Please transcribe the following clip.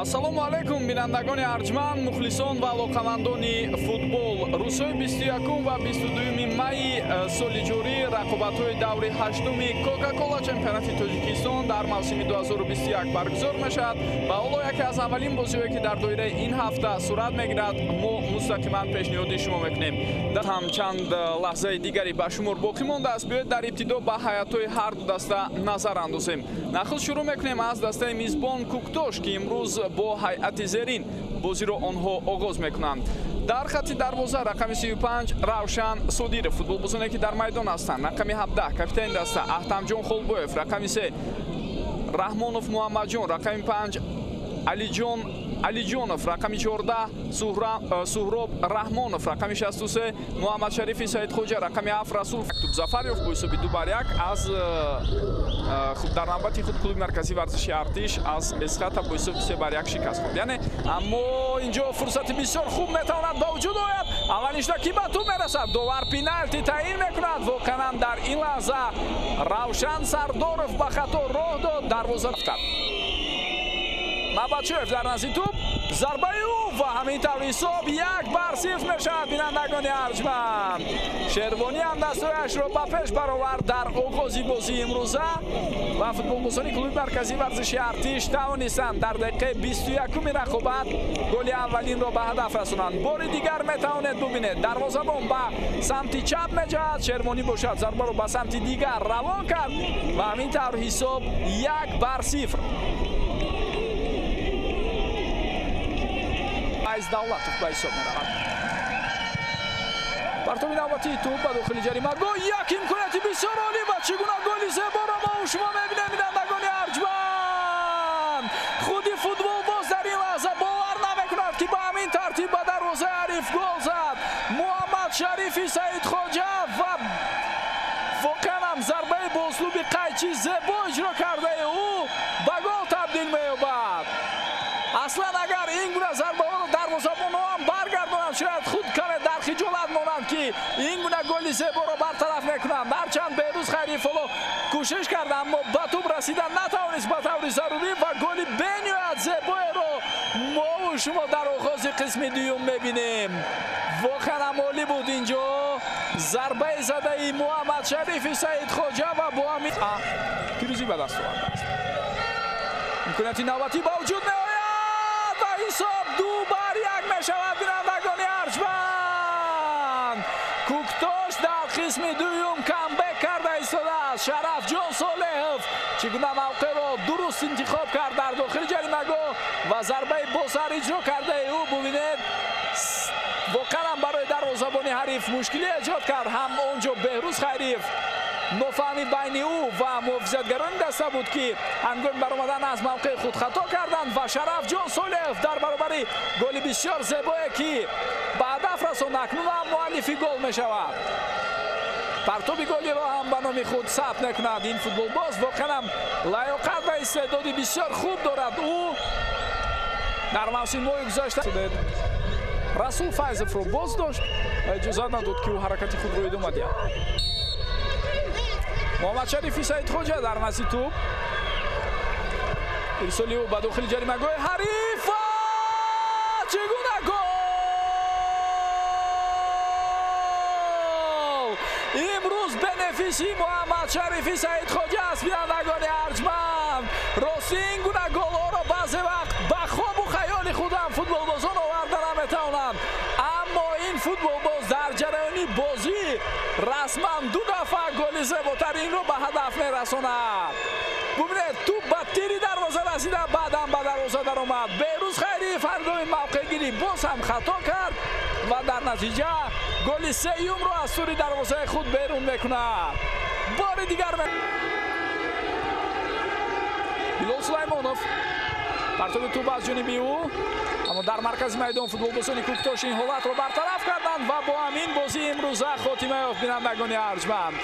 Ассалому алейкум бинандагони арҷманд, мухлисон ва алоқамандони футбол. Рӯзҳои 21 ва 22 майи соли ҷорӣ рақобатҳои даври 8-уми Кока-Кола чемпионати Тоҷикистон дар мавсими 2021 баргузор мешавад ва ҳоло яке аз аввалин бозиҳое ки дар доираи ин ҳафта сурат мегирад, мо мустақиман пешниҳоди шумо мекунем. Ҳам чанд лаҳзаи дигари ба шумор боқӣ мондааст. Биёед дар ибтидо ба ҳайатҳои ҳар ду даста назар андозем. Нахуст шурӯъ мекунем аз дастаи мизбон Куктош ки имрӯз бо ҳайати зерин бозиро онҳо оғоз мекунанд. Дар хатти дарвоза рақами 35 Равшан Содиров, футболбозоне ки дар майдон ҳастанд. Рақами 17 капитани даста Ахтамҷон Холбоев, рақами 3 Раҳмонов Муҳаммадҷон, рақами 5 Алиҷонов, рақами 14 Суҳроб Раҳмонов, рақами 63 Муҳаммадшарифи Саидхоҷа, рақами 7 Расул Зафарёв бо ҳисоби 2-1 аз дар навбати худ клуби марказии варзиши Артиш аз Эсхата бо ҳисоби 3-1 шикаст хӯрд. Яъне аммо инҷо фурсати бисёр хуб метавонад ба вуҷуд ояд. Аввалиншуда ки ба ту мерасад, довар пеналти таъин мекунад. Воқеан дар ин лаҳза Равшан Сардоров ба хато роҳ дод, дарвоза рафтад. Мабачев дар назди туп, зарбаи ӯ ва ҳамин тавр ҳисоб 1-0 мешавад. бинандагони арҷманд, Шервонӣ ҳам дастҳояшро ба пеш баровард дар оғози бозии имрӯза ва футболбозони клуби марказии варзиши Артиш тавонистанд дар дақиқаи 21-уми рақобат голи аввалинро ба ҳадаф расонанд. бори дигар метавонед бубинед, дарвозабон ба самти чап меҷаҳад, Шервонӣ бошад зарбаро ба самти дигар равон кард ва ҳамин тавр ҳисоб 1-0. Давлатов ба ҳисоб меравад. партоби навбатии туп ба дохили ҷаримагоҳ, як имконияти бисёр олӣ ва чӣ гуна голи зеборо мо шумо мебинем. бинандагони арҷманд, худи футболбоз дар ин лаҳза бовар намекунад ки ба ҳамин тартиб ба дарвозаи ҳариф гол зад. Муҳаммадшарифи Саидхоҷа ва воқеан ҳам зарбаи бо услуби қайчи зебо иҷро кардаи ӯ ба гол табдил меёбад. аслан агар ин гуна зарбаҳоро дарвозабонҳо ҳам баргардонанд, шояд худ каме дар хиҷолат монанд ки ин гуна голи зеборо бартараф мекунанд. ҳарчанд Беҳрӯз Хайриев ҳоло кӯшиш кард, аммо ба туп расидан натавонист ба таври зарурӣ ва голи бениҳоят зебоеро мову шумо дар оғози қисми дуюм мебинем. воқеан ҳам олӣ буд инҷо зарбаи задаи Муҳаммадшарифи Саидхоҷа ва бо ҳамин пирӯзӣ ба даст овардааст. имконияти навбатӣ ба вуҷуд меояд ва ҳисоб 2-1 мешавад. бинандагони арҷманд, Куктош дар қисми дуюм камбек карда истодааст. Шарафҷон Солеҳов чӣ гуна мавқеъро дуруст интихоб кард дар дохили ҷаримагоҳ ва зарбаи босар иҷро кардаи ӯ бубинед воқеан ҳам барои дарвозабони ҳариф мушкилӣ эҷод кард. ҳам он ҷо Беҳрӯз Хайриев нофаҳмӣ байни ӯ ва муҳофизатгарони даста буд ки ҳангоми баромадан аз мавқеъи худ хато карданд ва Шарафҷон Солеҳов дар баробари голи бисёр зебое ки ба ҳадаф расонд акнун ҳам муаллифи гол мешавад. партоби голиро ҳам ба номи худ сабт мекунад ин футболбоз. воқеан ҳам лаёқат ва истеъдоди бисёр хуб дорад. ӯ дар мавсимҳои гузашта Расул Файзовро боз дошт ва иҷозат надод ки ӯ ҳаракати худро идома диҳад. Муҳаммадшарифи Саидхоҷа дар назди туп, ирсоли ӯ ба дохили ҷаримагоҳи ҳариф ва чӣ гуна гол! имрӯз бенефиси Муҳаммадшарифи Саидхоҷа аст. бинандагони арҷманд, рости ин гуна голҳоро баъзе вақт ба хобу хаёли худ ҳам футболбозон оварда наметавонанд, аммо ин футболбоз дар ҷараёни бозӣ расман 2 дафъа голи зеботаринро ба ҳадаф мерасонад. бубинед туп ба тири дарвоза расида, баъдам ба дарвоза даромад. Беҳрӯз Хайриев ҳангоми мавқеъгирӣ боз ҳам хато кард ва дар натиҷа голи сеюмро аз тури дарвозаи худ берун мекунад. бори дигар Билол Сулаймонов, партоби туп аз ҷониби ӯ, аммо дар маркази майдон футболбозони Куктош ин ҳолатро бартараф карданд ва бо ҳамин бозии имрӯза хотима ёфт. бинандагони арҷманд.